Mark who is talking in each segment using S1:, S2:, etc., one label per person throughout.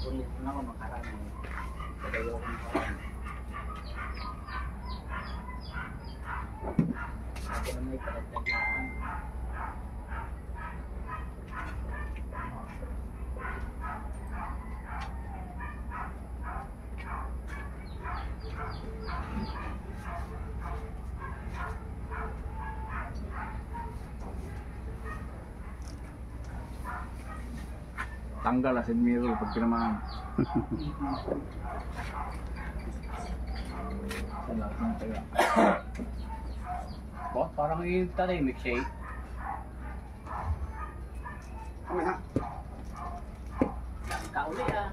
S1: Ulit na ako makarami. Pagayo ko makarami. Ako na may pagdaglakan.
S2: Tanggal asin mirror pag pinamahan. Sa lahat ng taga.
S1: Oh, parang yung tahimik siya eh.
S3: Kami ha.
S1: Kauli ah.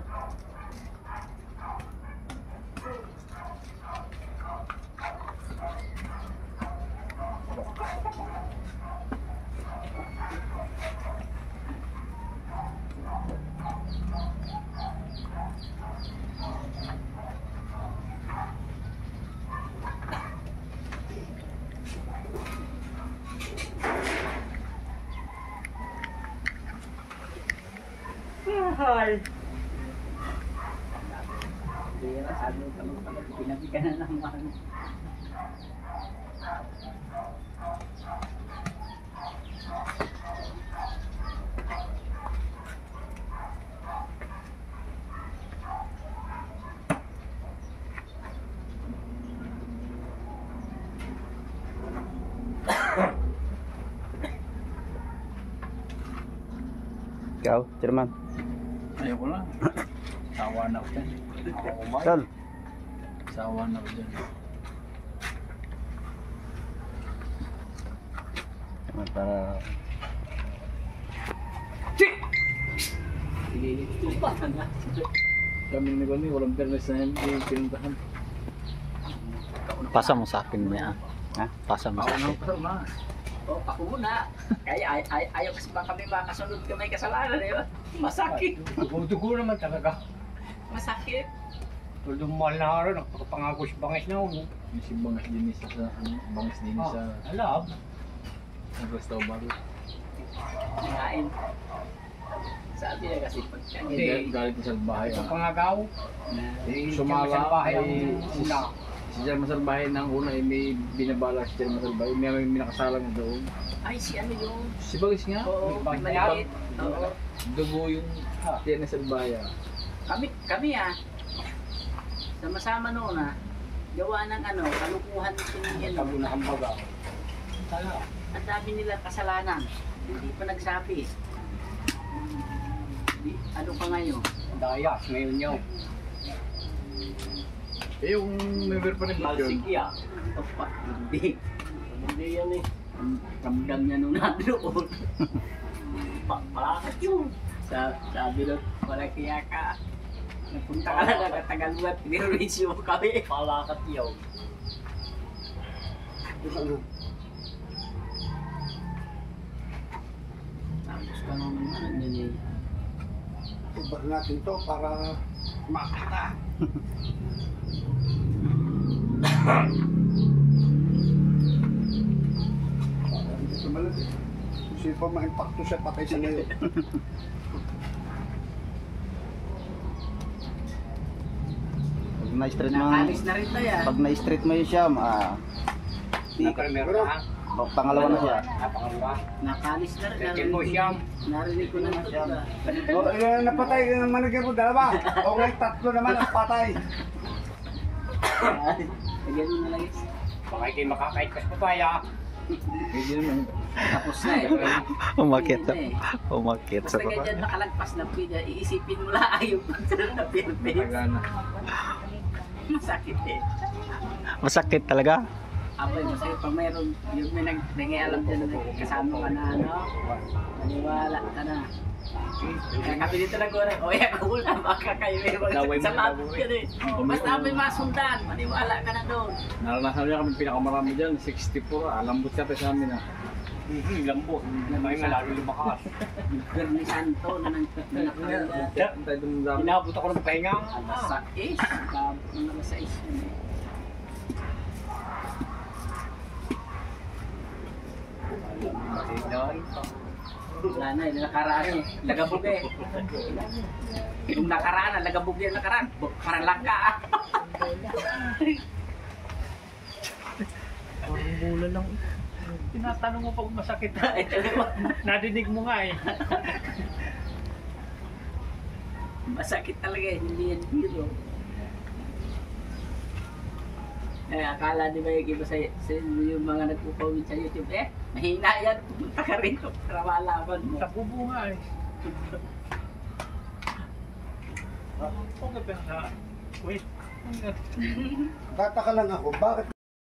S1: Hi. Bira, sabi ko pala, pinabigan na ng ano.
S3: Ikaw, Chairman.
S2: Ayoko na. Sawa na ako dyan.
S3: Tol.
S2: Sawa na ako dyan.
S3: Para...
S2: Kaming ni Goni, walang permis na yung pinuntahan.
S3: Pasa mo sa akin niya. Ha? Pasa mo sa akin.
S2: Ako na.
S1: Oh, ako muna. Kaya ayaw kasi ba kami makasunod ka may kasalanan eh. Masakit.
S4: Dugo naman talaga.
S1: Masakit.
S4: Tulong mahal na araw, nagpapangako si Bangis na ako.
S2: Yung si Bangas Dinis sa Bangas Dinis sa
S4: Alam.
S2: Gusto Baro.
S1: Ngain. Sabi niya kasi pag
S4: Hindi.
S2: Galit sa bahay.
S4: Sa pangagaw.
S2: Sumala
S4: bahay ang
S2: ay
S4: una.
S2: si Jerman Salbahay ng una ay may binabala si Jerman Salbahay. May nakasalang doon.
S1: ay si ano yung
S2: Si Bagis nga.
S1: oo,
S4: May
S1: maliit. Oo.
S2: Dugo yung tiyan na Salbaya.
S1: Kami sama-sama noon gawa ng ano, kalukuhan ng
S4: Tago na hambaga. Tala.
S1: ang dami nila kasalanan. Hindi pa nagsabi. Ano pa ngayon?
S4: Dayas ngayon niyo.
S2: Eh yung member pa rin yun.
S1: Malsigya. Opa, hindi. Hindi yan eh. Ang ramdam niya nung nandoon. Bakit yun? Sabi nun, wala kaya ka. Napunta ka na nagatagal-ulat, pinirulisyo mo kami.
S4: Palakat yaw.
S1: Tapos ka nung ano niya.
S3: Ibar natin to para makita. Hindi sa malat eh. Kasi pa ma-impacto siya patay sa ngayon. Pag na-street mo,
S1: Nakalis na rin tayo.
S3: pag na-street mo yun siya,
S4: Na primero na.
S3: pangalawa na siya.
S4: Pangalawa.
S1: Nakalis na rin.
S4: Second mo siyam.
S1: Narinig ko ng tunog.
S3: Oh, napatay ng manager mo, dalawa. Okay, tatlo naman ang patay.
S1: Lagyan mo na lang yun.
S4: Baka kayo makakait kas pa tayo.
S2: Pwede naman.
S1: Tapos na eh.
S3: Umakit.
S1: Pwede na eh.
S3: Umakit
S1: Basta ganyan nakalagpas na pwede. Iisipin mo lang yung pagsunod na Philippines.
S2: Tagana.
S1: Masakit eh.
S3: Masakit talaga.
S1: Abay, masakit pag mayroon yung may nangyayalap dyan na kasama ka na ano. Maniwala ka na. Kaya kami dito nag-uray. O yan, una, baka kayo may
S2: Laway mo
S1: sa
S2: na
S1: lahat
S2: laway.
S1: yan eh. Basta may masundan, maniwala ka na doon.
S2: Naranasan niya kami pinakamarami dyan. 64. Alambot siya sa amin ah.
S4: Lambot. May lalo lumakas.
S1: Bernie Santo na nagpapalala.
S2: Tayo dumdam.
S4: Inabot ako ng pahinga.
S1: Alas 6. Kabot ng alas 6 yun eh. Wala na, yung nakaraan eh. Lagabog eh. Yung nakaraan, lagabog yung nakaraan. Parang langka ah.
S4: Parang bula lang. Tinatanong mo pag masakit.
S1: Ito naman.
S4: Nadinig mo nga eh.
S1: Masakit talaga eh. Hindi yan biro. Eh, akala di ba yung iba sa yung mga nagpo-comment sa YouTube eh, mahina yan, pupunta ka rito para malaman mo.
S4: Sa bubo nga eh. Okay pa na. Wait.
S3: Tataka lang ako, bakit